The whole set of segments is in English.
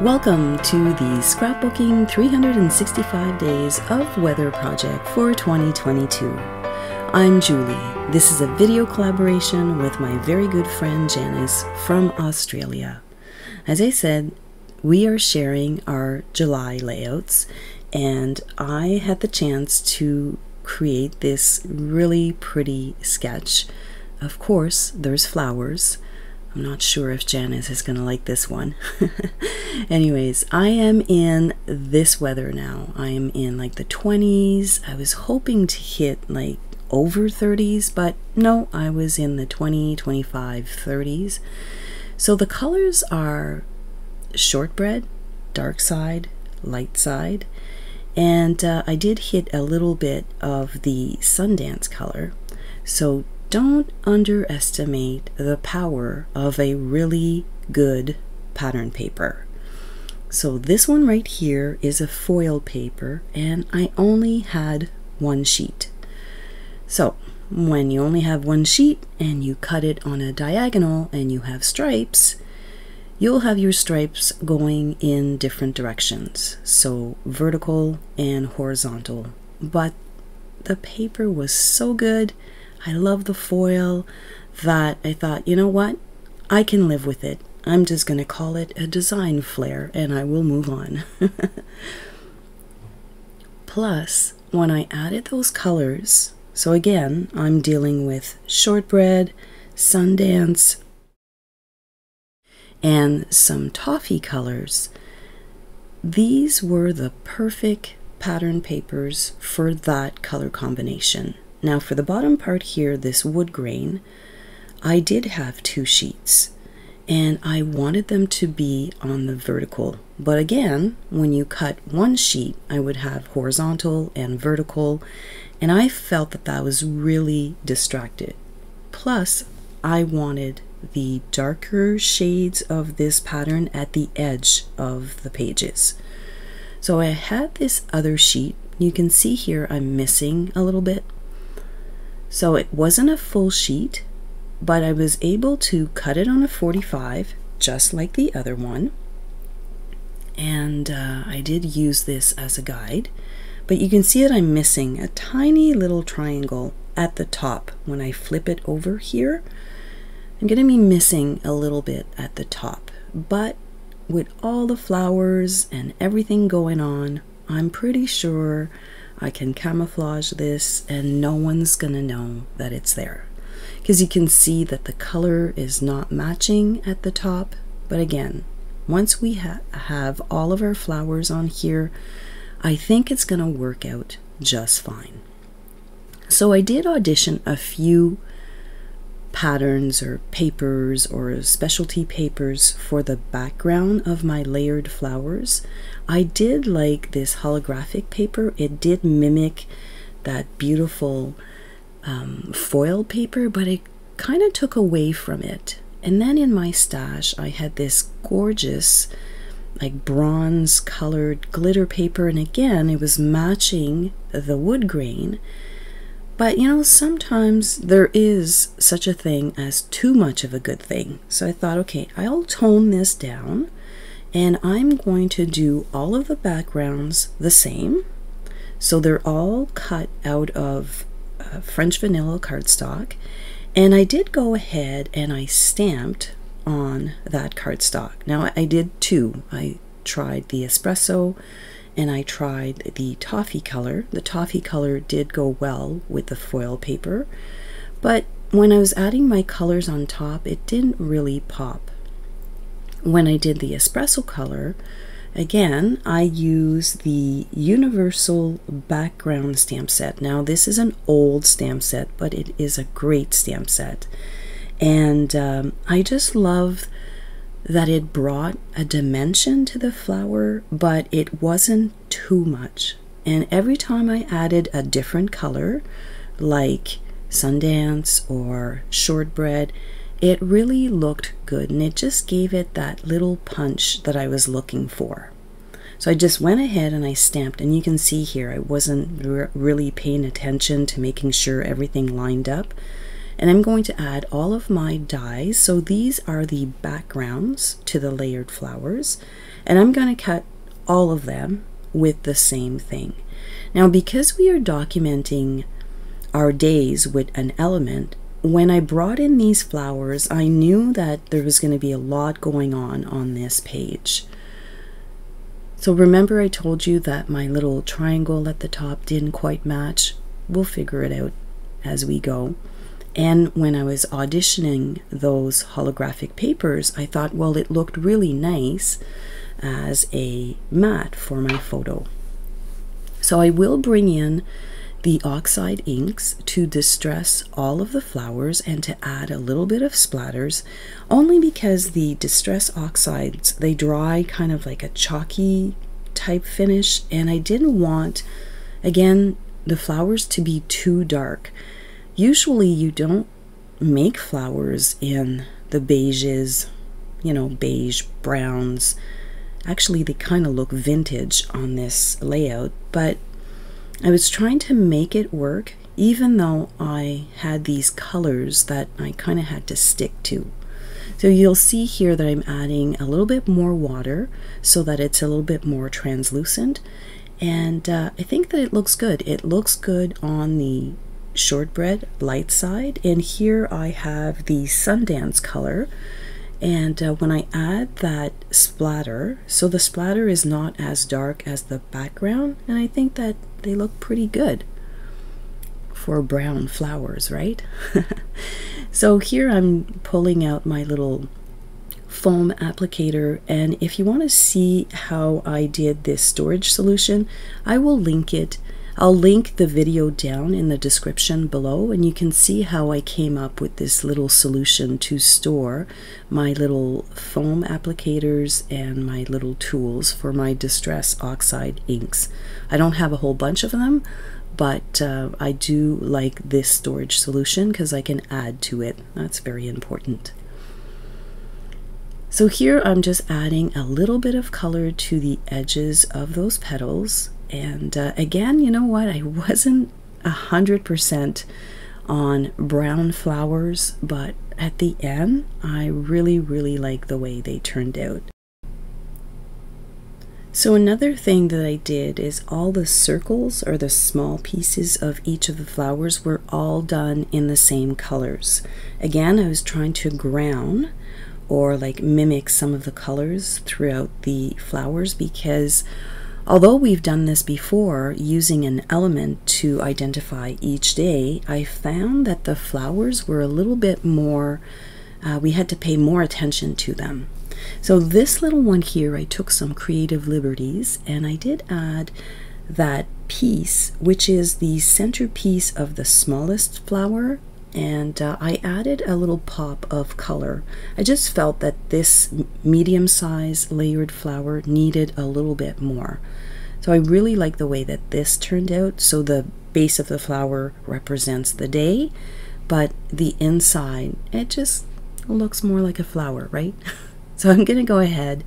Welcome to the Scrapbooking 365 Days of Weather project for 2022. I'm Julie. This is a video collaboration with my very good friend Janice from Australia. As I said, we are sharing our July layouts, and I had the chance to create this really pretty sketch. Of course, there's flowers. I'm not sure if Janice is going to like this one. Anyways, I am in this weather now. I am in like the 20s. I was hoping to hit like over 30s, but no, I was in the 20, 25, 30s. So the colors are shortbread, dark side, light side, and I did hit a little bit of the Sundance color. So don't underestimate the power of a really good pattern paper. So this one right here is a foil paper, and I only had one sheet. So when you only have one sheet and you cut it on a diagonal and you have stripes, you'll have your stripes going in different directions, so vertical and horizontal. But the paper was so good, I love the foil, that I thought, you know what, I can live with it. I'm just going to call it a design flair and I will move on. Plus, when I added those colors, so again, I'm dealing with shortbread, Sundance, and some toffee colors. These were the perfect pattern papers for that color combination. Now for the bottom part here, this wood grain, I did have two sheets and I wanted them to be on the vertical. But again, when you cut one sheet, I would have horizontal and vertical, and I felt that that was really distracted. Plus, I wanted the darker shades of this pattern at the edge of the pages. So I had this other sheet. You can see here I'm missing a little bit. So it wasn't a full sheet, but I was able to cut it on a 45, just like the other one. And I did use this as a guide, but you can see that I'm missing a tiny little triangle at the top. When I flip it over here, I'm going to be missing a little bit at the top. But with all the flowers and everything going on, I'm pretty sure I can camouflage this and no one's gonna know that it's there, because you can see that the color is not matching at the top. But again, once we have all of our flowers on here, I think it's gonna work out just fine. So I did audition a few patterns or papers or specialty papers for the background of my layered flowers. I did like this holographic paper. It did mimic that beautiful foil paper, but it kind of took away from it. And then in my stash, I had this gorgeous like bronze colored glitter paper, and again, it was matching the wood grain. But you know, sometimes there is such a thing as too much of a good thing. So I thought, okay, I'll tone this down and I'm going to do all of the backgrounds the same. So they're all cut out of French vanilla cardstock. And I did go ahead and I stamped on that cardstock. Now I did two. I tried the espresso and I tried the toffee color. The toffee color did go well with the foil paper, but when I was adding my colors on top, it didn't really pop. When I did the espresso color, again, I used the universal background stamp set. Now this is an old stamp set, but it is a great stamp set. And I just love that it brought a dimension to the flower, but it wasn't too much. And every time I added a different color, like Sundance or shortbread, it really looked good, and it just gave it that little punch that I was looking for. So I just went ahead and I stamped, and you can see here I wasn't really paying attention to making sure everything lined up. And I'm going to add all of my dies. So these are the backgrounds to the layered flowers, and I'm going to cut all of them with the same thing. Now, because we are documenting our days with an element, when I brought in these flowers, I knew that there was going to be a lot going on this page. So remember I told you that my little triangle at the top didn't quite match? We'll figure it out as we go. And when I was auditioning those holographic papers, I thought, well, it looked really nice as a mat for my photo. So I will bring in the oxide inks to distress all of the flowers and to add a little bit of splatters, only because the distress oxides, they dry kind of like a chalky type finish, and I didn't want, again, the flowers to be too dark. Usually you don't make flowers in the beiges, you know, beige browns. Actually, they kind of look vintage on this layout, but I was trying to make it work, even though I had these colors that I kind of had to stick to. So you'll see here that I'm adding a little bit more water so that it's a little bit more translucent. And I think that it looks good. It looks good on the shortbread light side. And here I have the Sundance color. And when I add that splatter, so the splatter is not as dark as the background, and I think that they look pretty good for brown flowers, right? So here I'm pulling out my little foam applicator, and if you want to see how I did this storage solution, I will link it. I'll link the video down in the description below, and you can see how I came up with this little solution to store my little foam applicators and my little tools for my distress oxide inks. I don't have a whole bunch of them, but I do like this storage solution because I can add to it. That's very important. So here I'm just adding a little bit of color to the edges of those petals. And again, you know what? I wasn't 100% on brown flowers, but at the end, I really, really like the way they turned out. So another thing that I did is all the circles or the small pieces of each of the flowers were all done in the same colors. Again, I was trying to ground or like mimic some of the colors throughout the flowers, because although we've done this before using an element to identify each day, I found that the flowers were a little bit more, we had to pay more attention to them. So this little one here, I took some creative liberties and I did add that piece, which is the centerpiece of the smallest flower, and I added a little pop of color. I just felt that this medium-sized layered flower needed a little bit more. So I really like the way that this turned out. So the base of the flower represents the day, but the inside, it just looks more like a flower, right? So I'm going to go ahead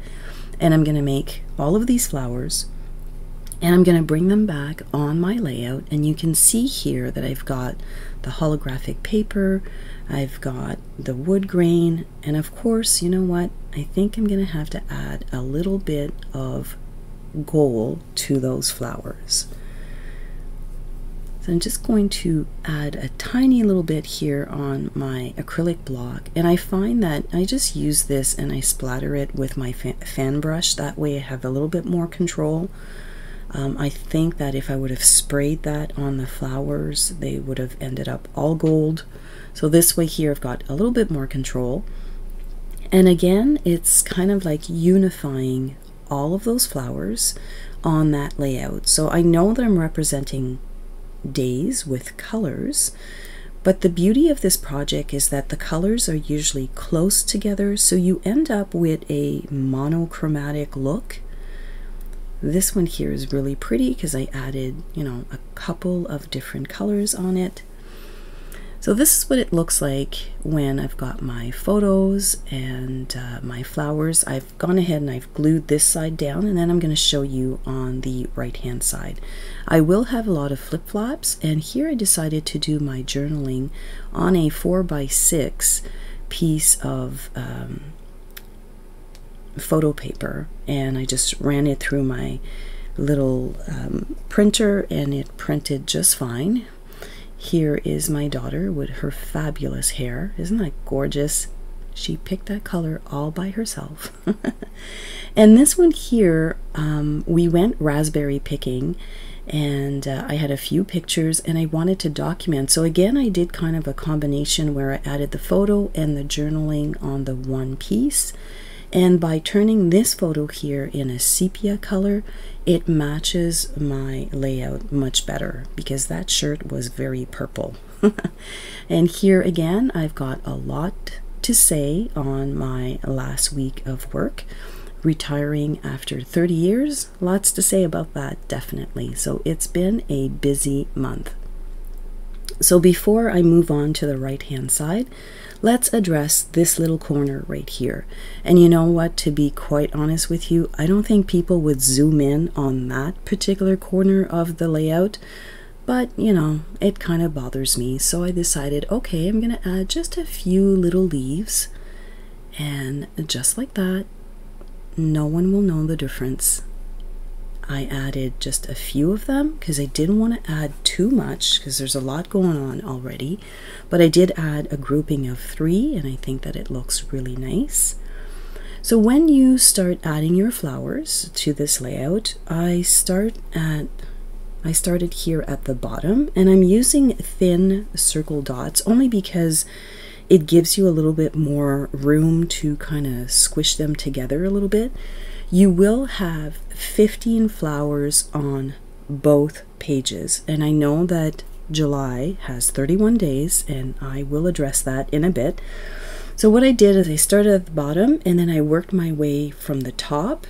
and I'm going to make all of these flowers, and I'm going to bring them back on my layout, and you can see here that I've got the holographic paper, I've got the wood grain, and of course, you know what, I think I'm going to have to add a little bit of gold to those flowers. So I'm just going to add a tiny little bit here on my acrylic block, and I find that I just use this and I splatter it with my fan brush. That way I have a little bit more control. I think that if I would have sprayed that on the flowers, they would have ended up all gold. So this way here I've got a little bit more control. And again, it's kind of like unifying all of those flowers on that layout. So I know that I'm representing days with colors, but the beauty of this project is that the colors are usually close together, so you end up with a monochromatic look. This one here is really pretty because I added, you know, a couple of different colors on it. So this is what it looks like when I've got my photos and my flowers. I've gone ahead and I've glued this side down, and then I'm going to show you on the right hand side. I will have a lot of flip-flops, and here I decided to do my journaling on a 4x6 piece of photo paper, and I just ran it through my little printer and it printed just fine. Here is my daughter with her fabulous hair. Isn't that gorgeous? She picked that color all by herself. And this one here, we went raspberry picking, and I had a few pictures and I wanted to document. So again, I did kind of a combination where I added the photo and the journaling on the one piece. And by turning this photo here in a sepia color, it matches my layout much better because that shirt was very purple. And here again, I've got a lot to say on my last week of work. Retiring after 30 years, lots to say about that, definitely. So it's been a busy month. So before I move on to the right hand side, let's address this little corner right here. And you know what, to be quite honest with you, I don't think people would zoom in on that particular corner of the layout, but you know, it kind of bothers me. So I decided, okay, I'm gonna add just a few little leaves, and just like that, no one will know the difference. I added just a few of them because I didn't want to add too much because there's a lot going on already, but I did add a grouping of 3, and I think that it looks really nice. So when you start adding your flowers to this layout, I started here at the bottom, and I'm using thin circle dots only because it gives you a little bit more room to kind of squish them together a little bit. You will have 15 flowers on both pages, and I know that July has 31 days, and I will address that in a bit. So what I did is I started at the bottom, and then I worked my way from the top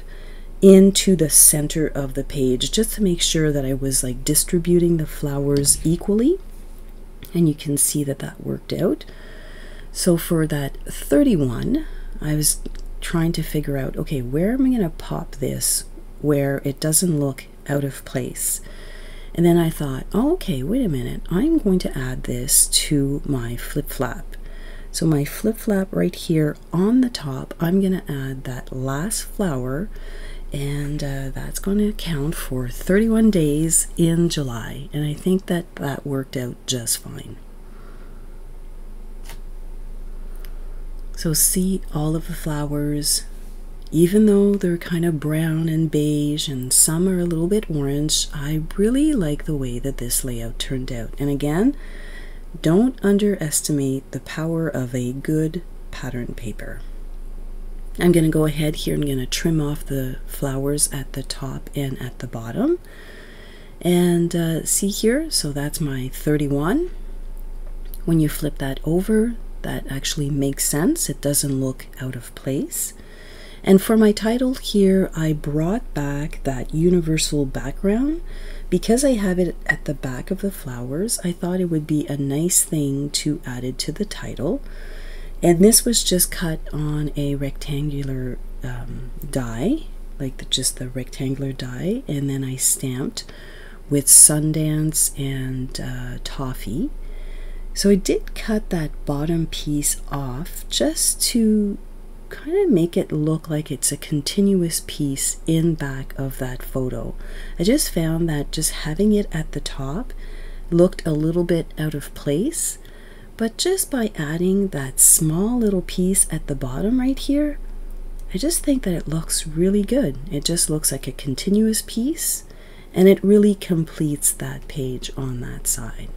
into the center of the page just to make sure that I was like distributing the flowers equally, and you can see that that worked out. So for that 31, I was trying to figure out, okay, where am I going to pop this where it doesn't look out of place? And then I thought, oh, okay, wait a minute, I'm going to add this to my flip-flap. So my flip-flap right here on the top, I'm going to add that last flower, and that's going to account for 31 days in July, and I think that that worked out just fine. So see all of the flowers, even though they're kind of brown and beige and some are a little bit orange, I really like the way that this layout turned out. And again, don't underestimate the power of a good pattern paper. I'm going to go ahead here and I'm going to trim off the flowers at the top and at the bottom. And see here, so that's my 31. When you flip that over, that actually makes sense. It doesn't look out of place. And for my title here, I brought back that universal background. Because I have it at the back of the flowers, I thought it would be a nice thing to add it to the title. And this was just cut on a rectangular die, like just the rectangular die, and then I stamped with Sundance and toffee. So I did cut that bottom piece off just to kind of make it look like it's a continuous piece in back of that photo. I just found that just having it at the top looked a little bit out of place, but just by adding that small little piece at the bottom right here, I just think that it looks really good. It just looks like a continuous piece, and it really completes that page on that side.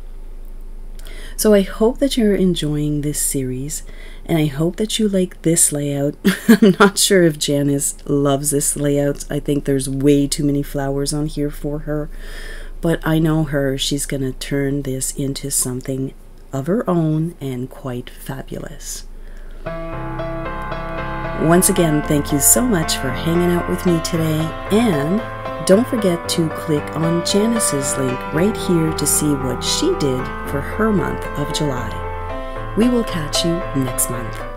So I hope that you're enjoying this series, and I hope that you like this layout. I'm not sure if Janice loves this layout. I think there's way too many flowers on here for her, but I know her, she's gonna turn this into something of her own and quite fabulous. Once again, thank you so much for hanging out with me today, and don't forget to click on Janice's link right here to see what she did for her month of July. We will catch you next month.